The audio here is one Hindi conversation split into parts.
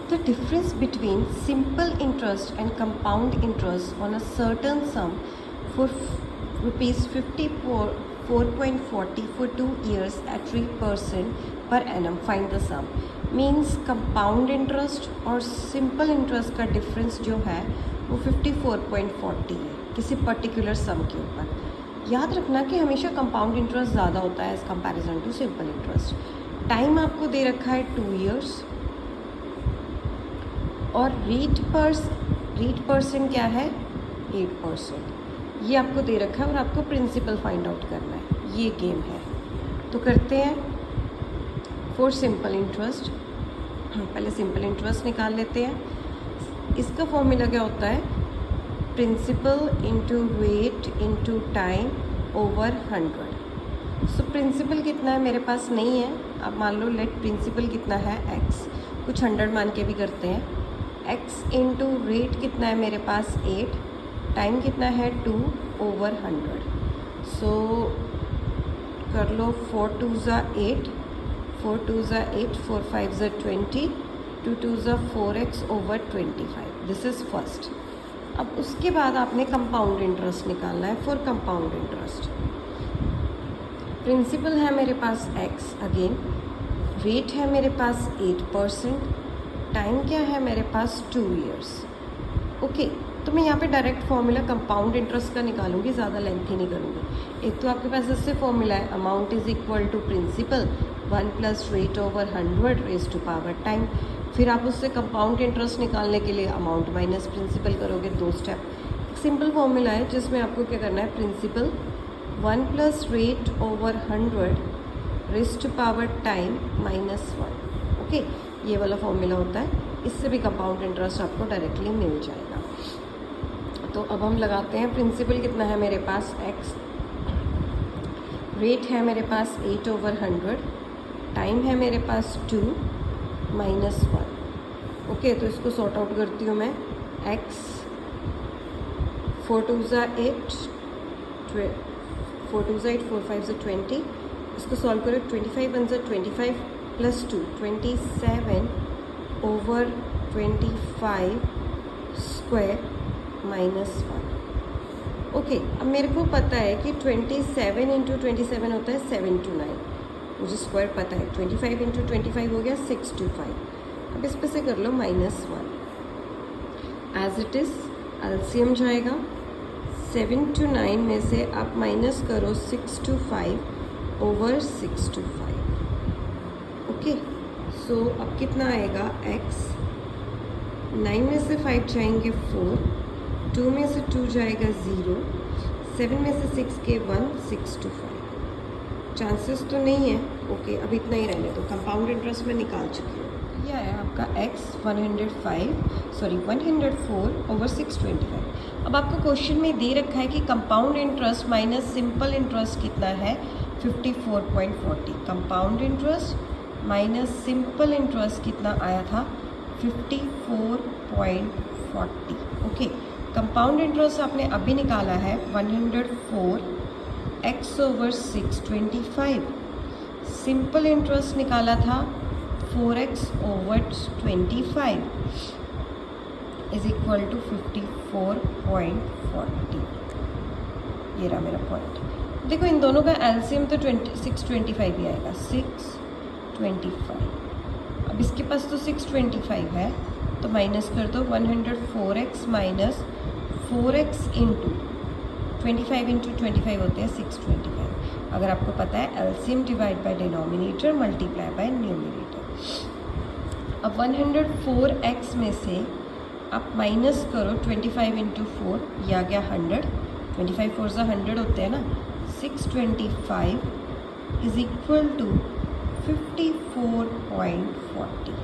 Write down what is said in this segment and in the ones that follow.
The difference between simple interest and compound interest on a certain sum for rupees 54.40 for 2 years at 3% per annum. Find the sum. Means compound interest और simple interest का difference जो है वो 54.40 है किसी particular sum के ऊपर. याद रखना कि हमेशा compound interest ज़्यादा होता है as comparison to simple interest. Time आपको दे रखा है 2 years और रेट परसेंट क्या है 8%. ये आपको दे रखा है और आपको प्रिंसिपल फाइंड आउट करना है. ये गेम है. तो करते हैं फॉर सिंपल इंटरेस्ट. पहले सिंपल इंटरेस्ट निकाल लेते हैं. इसका फॉर्मूला क्या होता है principal into rate into time over 100. So principal कितना है मेरे पास नहीं है. अब मान लो लेट प्रिंसिपल कितना है x. कुछ 100 मान के भी करते हैं. x इंटू रेट कितना है मेरे पास 8. टाइम कितना है 2 ओवर 100. सो कर लो 4 2 ज़ा 8, 4 2 ज़ा 8, 4 5 ज़ा 20, 2 2 ज़ा 4x over 25. This is first. अब उसके बाद आपने कंपाउंड इंटरेस्ट निकालना है. फॉर कंपाउंड इंटरेस्ट प्रिंसिपल है मेरे पास x अगेन. रेट है मेरे पास 8%. टाइम क्या है मेरे पास 2 years. ओके तो मैं यहाँ पे डायरेक्ट फॉर्मूला कंपाउंड इंटरेस्ट का निकालूंगी, ज़्यादा लेंथी नहीं करूँगी. एक तो आपके पास इससे फॉर्मूला है amount is equal to principal 1 plus rate over 100 raise to power time. फिर आप उससे कंपाउंड इंटरेस्ट निकालने के लिए अमाउंट माइनस प्रिंसिपल करोगे. 2 स्टेप. एक सिंपल फॉर्मूला है जिसमें आपको क्या करना है principal 1 plus rate over 100 raise to power time minus 1. Okay ये वाला फॉर्मूला होता है. इससे भी कंपाउंड इंटरेस्ट आपको डायरेक्टली मिल जाएगा. तो अब हम लगाते हैं प्रिंसिपल कितना है मेरे पास x. रेट है मेरे पास 8 ओवर 100. टाइम है मेरे पास 2 माइनस 1. ओके तो इसको सॉर्ट आउट करती हूँ मैं. x 4 2 ज़ा 8, 4 2 ज़ा 8, 4 5 ज़ा 20. इसको सॉल्व करो. 25 1 ज़ा 25 plus 2 27 over 25 square minus 1. Okay अब मेरे को पता है कि 27 इंटू 27 होता है 729. मुझे स्क्वायर पता है. 25 इंटू 25 हो गया 625. अब इस पे से कर लो minus 1. As it is LCM जाएगा. 729 में से आप माइनस करो 625 ओवर 625. ओके सो अब कितना आएगा x. 9 में से 5 जाएंगे 4, 2 में से 2 जाएगा 0, 7 में से 6 के 1, 6 to 5. चांसेस तो नहीं है. ओके अब इतना ही रहने दो. कंपाउंड इंटरेस्ट में निकाल चुकी हूँ. यह है आपका x 104 ओवर 625. अब आपको क्वेश्चन में दे रखा है कि compound interest minus simple interest कितना है 54.40. Compound interest minus simple interest कितना आया था 54.40. ओके कंपाउंड इंटरेस्ट आपने अभी निकाला है 104 x ओवर 625. सिंपल इंटरेस्ट निकाला था 4x over 25 is equal to 54.40. ये रहा मेरा पॉइंट. देखो इन दोनों का एलसीएम तो 625 ही आएगा. 625. अब इसके पास तो 625 है तो माइनस कर दो. 104x minus 4x into 25 into 25 होते हैं 625. अगर आपको पता है LCM divide by denominator multiply by numerator. अब 104x में से आप माइनस करो 25 इंटू 4. ये आ गया 100. 25 4 ज़ा 100 होते हैं ना. 625 इज इक्वल टू 54.40.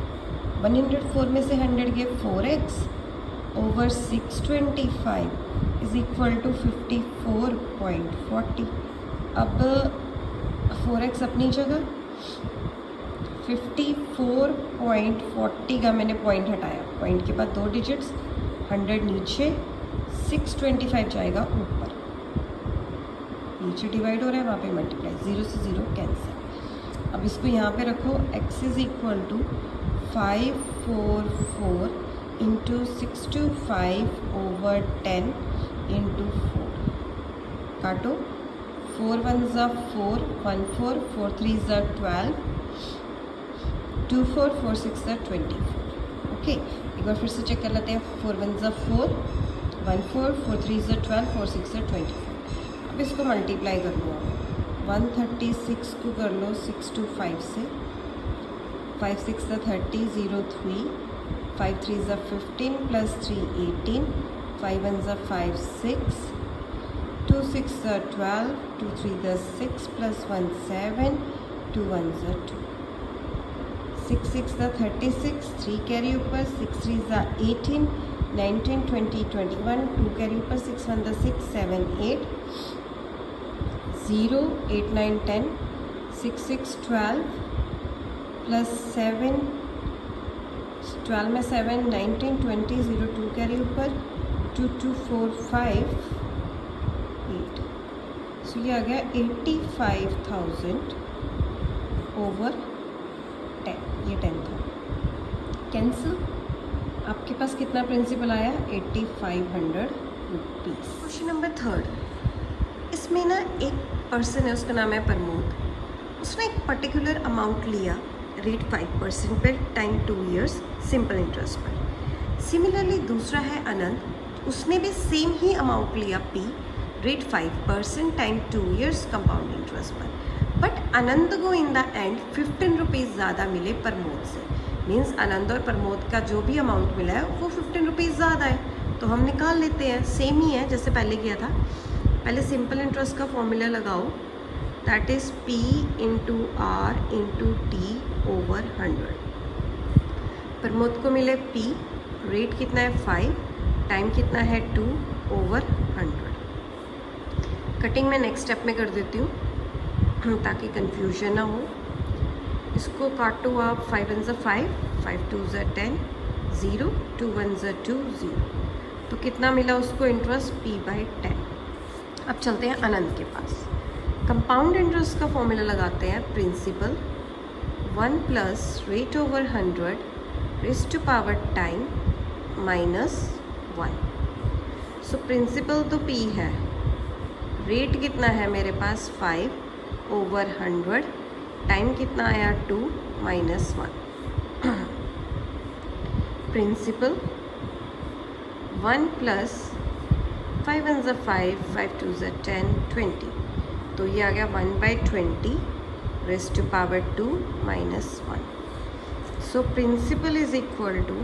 104 में से 100 गए 4x over 625 is equal to 54.40. अब 4x अपनी जगह. 54.40 का मैंने पॉइंट हटाया. पॉइंट के बाद 2 डिजिट्स. 100 नीचे, 625 जाएगा ऊपर. नीचे डिवाइड हो रहा है वहाँ पे मल्टीप्लाई. 0 से 0 कैंसिल. अब इसको यहाँ पे रखो. x is equal to 544 into 625/10 into 4 काटो 4 1 ज़ा 4 1 4 4 3 ज़ा 12 2 4 4 6 ज़ा 24। ओके, एक बार फिर से चेक कर लेते हैं। 4 1 ज़ा 4 1 4 4 3 ज़ा 12 4 6 ज़ा 24। अब इसको मल्टीप्लाई कर लो। 136 को कर लो 6 to 5 से। 5 6 ज़ा 30 0 3 5 3 ज़ा 15 प्लस 3 18 5 1 ज़ा 5 6 2 6 ज़ा 12 2 3 ज़ा 6 प्लस 1 7 2 1 ज़ा 2 6 6 ज़ा 36 3 कैरी ऊपर 6 3 ज़ा 18 19 20 21 2 कैरी ऊपर 6 1 ज़ा 6 7 8 0 8 9 10 6 6 12 प्लस 7 12 में 7 19 20 0 2 कैरी ऊपर 2 2 4 5 8। सो ये आ गया 85,000 ओवर 10, ये 10 था। कैंसिल। आपके पास कितना प्रिंसिपल आया? 8500 रुपीज़। Question number 3। इसमें ना एक पर्सन है, उसका नाम है प्रमोद। उसने एक पर्टिकुलर अमाउंट लिया रेट 5% पर टाइम 2 इयर्स सिंपल इंटरेस्ट पर। सिमिलरली दूसरा है आनंद, उसने भी सेम ही अमाउंट लिया P rate 5% time 2 years compound interest पर। बट आनंद को इन द एंड 15 रुपीज़ ज़्यादा मिले प्रमोद से। मीन्स आनंद और प्रमोद का जो भी अमाउंट मिला है वो 15 रुपीज़ ज़्यादा है, तो हम निकाल लेते हैं। सेम ही है जैसे पहले किया था। पहले सिंपल इंटरेस्ट का फॉर्मूला लगाओ, that is P into R into T over 100। Pramod को मिले P, रेट कितना है 5, टाइम कितना है 2 ओवर 100। कटिंग मैं नेक्स्ट स्टेप में कर देती हूँ ताकि कंफ्यूजन ना हो। इसको काटो आप 5 1 ज़ा 5 5 2 ज़ा 10 0 2 1 ज़ा 2 0। तो कितना मिला उसको इंटरेस्ट? P/10। अब चलते हैं आनंद के पास। कंपाउंड इंटरेस्ट का फॉर्मूला लगाते हैं। Principal 1 plus rate over 100 raised to power time minus 1। So principal तो P है, रेट कितना है मेरे पास 5 ओवर 100, टाइम कितना आया 2 माइनस 1। प्रिंसिपल 1 प्लस 5 1 ज़ा 5 5 2 ज़ा 10 20। तो ये आ गया 1/20 raised to power 2 minus 1। So principal is equal to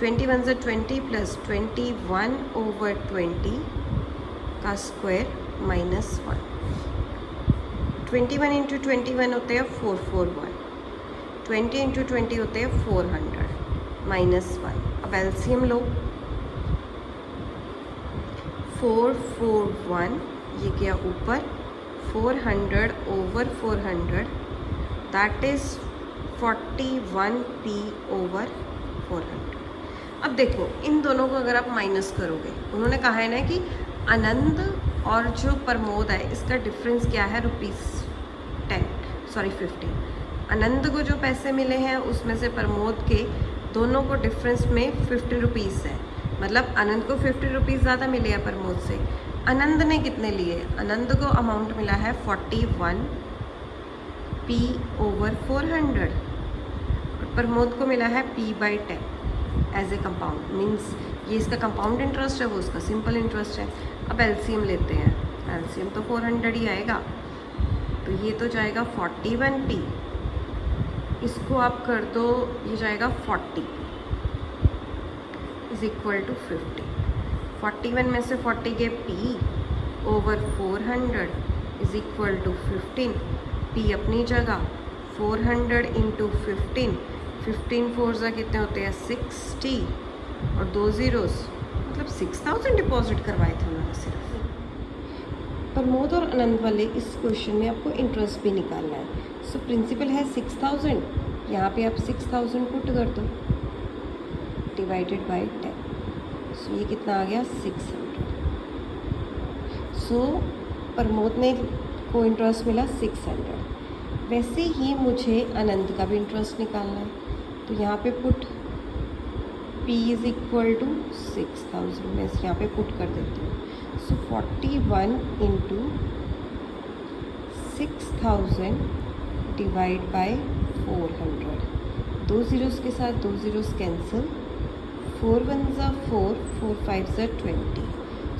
20 1 ज़ा 20 प्लस 21 ओवर 20 का स्क्वायर माइनस 1। 21 इंटू 21 होते हैं 441, 20 इंटू 20 होते हैं 400 माइनस 1। अब एलसीएम लो, 441 ये गया ऊपर, 400 over 400 that is 41P over 400। अब देखो इन दोनों को अगर आप माइनस करोगे, उन्होंने कहा है ना कि आनंद और जो प्रमोद है इसका डिफरेंस क्या है? ₹15। आनंद को जो पैसे मिले हैं उसमें से प्रमोद के दोनों को डिफरेंस में 50 रुपीज़ है। मतलब आनंद को 50 रुपीज़ ज़्यादा मिले हैं प्रमोद से। आनंद ने कितने लिए? आनंद को अमाउंट मिला है 41P ओवर 400 और प्रमोद को मिला है P/10 as a compound. Means ये इसका कंपाउंड इंटरेस्ट है, वो उसका सिंपल इंटरेस्ट है। अब एलसीएम लेते हैं, एलसीएम तो 400 ही आएगा, तो ये तो जाएगा 41P, इसको आप कर दो, ये जाएगा 40 इज इक्वल टू 50। 41 में से 40 के P over 400 is equal to 15। P अपनी जगह 400 इंटू 15 4 ज़ा कितने होते हैं 60 और 2 ज़ीरोज़, मतलब 6000 डिपॉजिट करवाए थे उन्होंने सिर्फ। प्रमोद और आनंद वाले इस क्वेश्चन में आपको इंटरेस्ट भी निकालना है। सो प्रिंसिपल है 6000, यहाँ पे आप 6000 पुट कर दो डिवाइडेड बाय 10। सो ये कितना आ गया 600। सो प्रमोद ने को इंटरेस्ट मिला 600। वैसे ही मुझे आनंद का भी इंटरेस्ट निकालना है। तो यहाँ पे put P is equal to 6000 मैं यहाँ पे पुट कर देती हूँ. So 41 into 6000 divide by 400. 2 zeros के साथ 2 ज़ीरोज़ कैंसिल. 4 1 ज़ा 4, 4 5 ज़ा 20.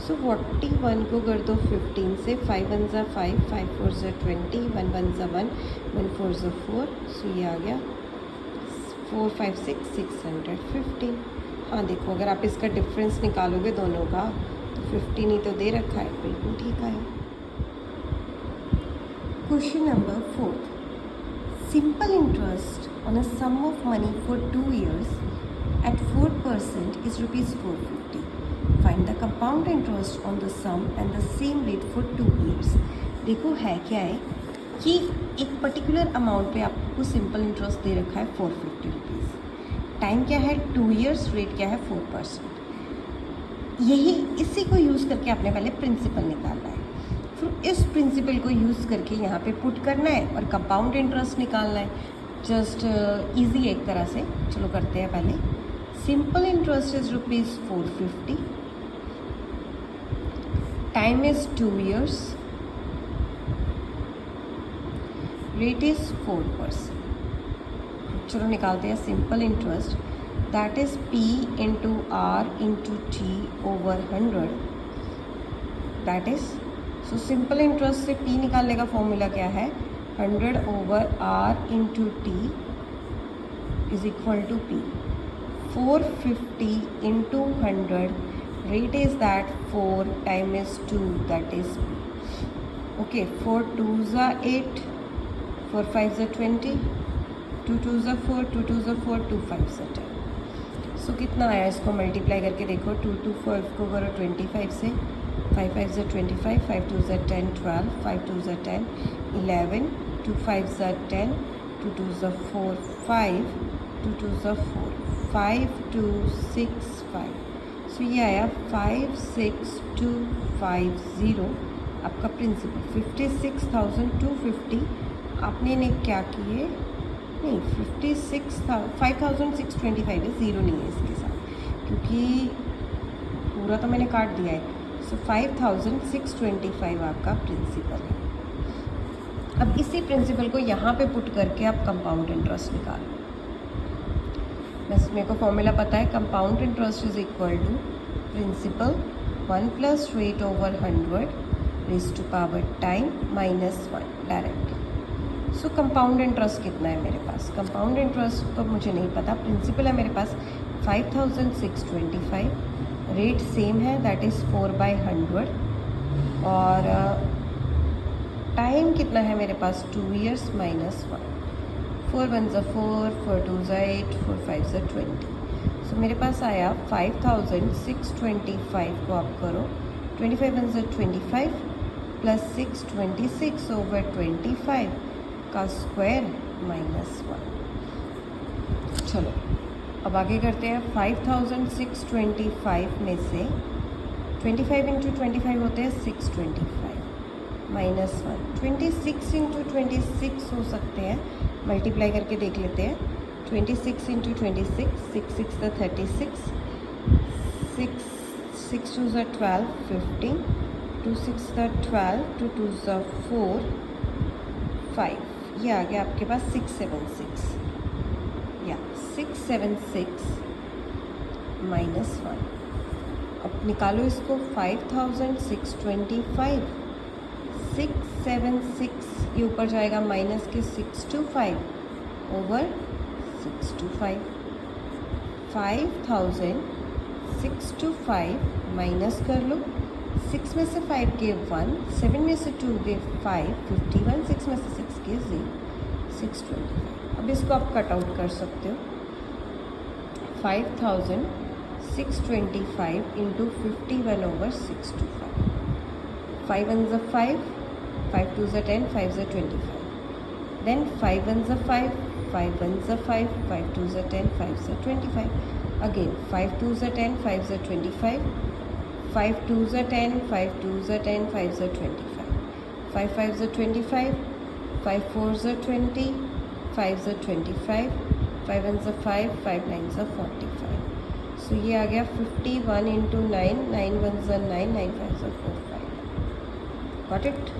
सो 41 को कर दो 15 से. 5 1 ज़ा 5, 5 4 ज़ा 20, 1 1 ज़ा 1, 1 4 ज़ा 4. सो ये आ गया 4 5 6 615. हाँ देखो, अगर आप इसका डिफरेंस निकालोगे दोनों का तो 15 ही तो दे रखा है, बिल्कुल ठीक है. Question number 4. Simple interest on a sum of money for 2 years at 4% is rupees 450. Find the compound interest on the sum and the same rate for 2 years. देखो है क्या है कि एक पर्टिकुलर अमाउंट पे आपको सिंपल इंटरेस्ट दे रखा है 450 रुपीज़. टाइम क्या है 2 इयर्स, रेट क्या है 4%. यही इसी को यूज़ करके आपने पहले प्रिंसिपल निकालना है. फिर इस प्रिंसिपल को यूज़ करके यहाँ पे पुट करना है और कंपाउंड इंटरेस्ट निकालना है. जस्ट इजी एक तरह से. चलो करते हैं पहले. Simple interest is rupees 450. Time is 2 years. Rate is 4%. चलो निकालते हैं simple interest. That is P into R into T over 100. That is so simple interest से P निकालने का फॉर्मूला क्या है 100 over R into T is equal to P. 450 into 100. Rate is that 4, time is 2, that is P. Okay. 4 2 ज़ा 8, 4 5 ज़ा 20, 2 2 ज़ा 4, 2 2 ज़ा 4, 2 5 ज़ा 10. सो कितना आया, इसको मल्टीप्लाई करके देखो. 2 2 4 को करो 25 से. 5 5 ज़ा 25, 5 2 ज़ा 10, 12, 5 2 ज़ा 10, 11, 2 5 ज़ा 10, 2 2 ज़ा 4, 5, 2 2 ज़ा 4, 5 2 6 5. सो ये आया 56250 आपका प्रिंसिपल. 56,250 आपने ने क्या किए, नहीं 56,625 है. ज़ीरो नहीं है इसके साथ क्योंकि पूरा तो मैंने काट दिया है. सो 5625 आपका प्रिंसिपल है. अब इसी प्रिंसिपल को यहाँ पे पुट करके आप कंपाउंड इंटरेस्ट निकालो. बस मेरे को फॉर्मूला पता है. Compound interest is equal to principal 1 plus rate over 100 raise to power time minus 1 direct. So compound interest कितना है मेरे पास. कंपाउंड इंटरेस्ट तो मुझे नहीं पता. प्रिंसिपल है मेरे पास 5625. रेट सेम है, दैट इज़ 4/100. और टाइम कितना है मेरे पास 2 इयर्स माइनस 1. 4 1 ज़ा 4, 4 2 ज़ा 8, 4 5 ज़ा 20. सो मेरे पास आया 5625 को आप करो 25 1 ज़ा 25 प्लस 626 ओवर 25 का स्क्वायर माइनस 1. चलो अब आगे करते हैं. 5625 में से 25 इंटू 25 होते हैं 625 माइनस 1. 26 इंटू 26 हो सकते हैं, मल्टीप्लाई करके देख लेते हैं. 26 इंटू 26, 6 6 ज़ा 36, 6 6 2 ज़ा 12, 15, 2 6 ज़ा 12, 2 2 ज़ा 4, 5. ये आ गया आपके पास 676. या 676 माइनस 1. अब निकालो इसको. 5625 676 ये ऊपर जाएगा माइनस के 625 ओवर 625. 5625 माइनस कर लो. 6 में से 5 गए 1, 7 में से 2 गए 5, 51. 6 में से 6 गए 0, 625. अब इसको आप कट आउट कर सकते हो. 5625 इंटू 51 ओवर 625. 5 1 ज़ा 5, 5 2 ज़ा 10, 5 ज़ा 25. देन 5 1 ज़ा 5, 5 1 ज़ा 5, 5 2 ज़ा 10, 5 ज़ा 25. अगेन 5 2 ज़ा 10, 5 ज़ा 25, 5 2 ज़ा 10, 5 2 ज़ा 10, 5 ज़ा 25, 5 5 ज़ा 25, 5 4 ज़ा 20, 5 ज़ा 25, 5 वन ज़ा 5, 5 9 ज़ा 45। सो ये आ गया 51 इंटू 9, 9 वन ज़ा 9, 9 5 ज़ा 4 5। Got it.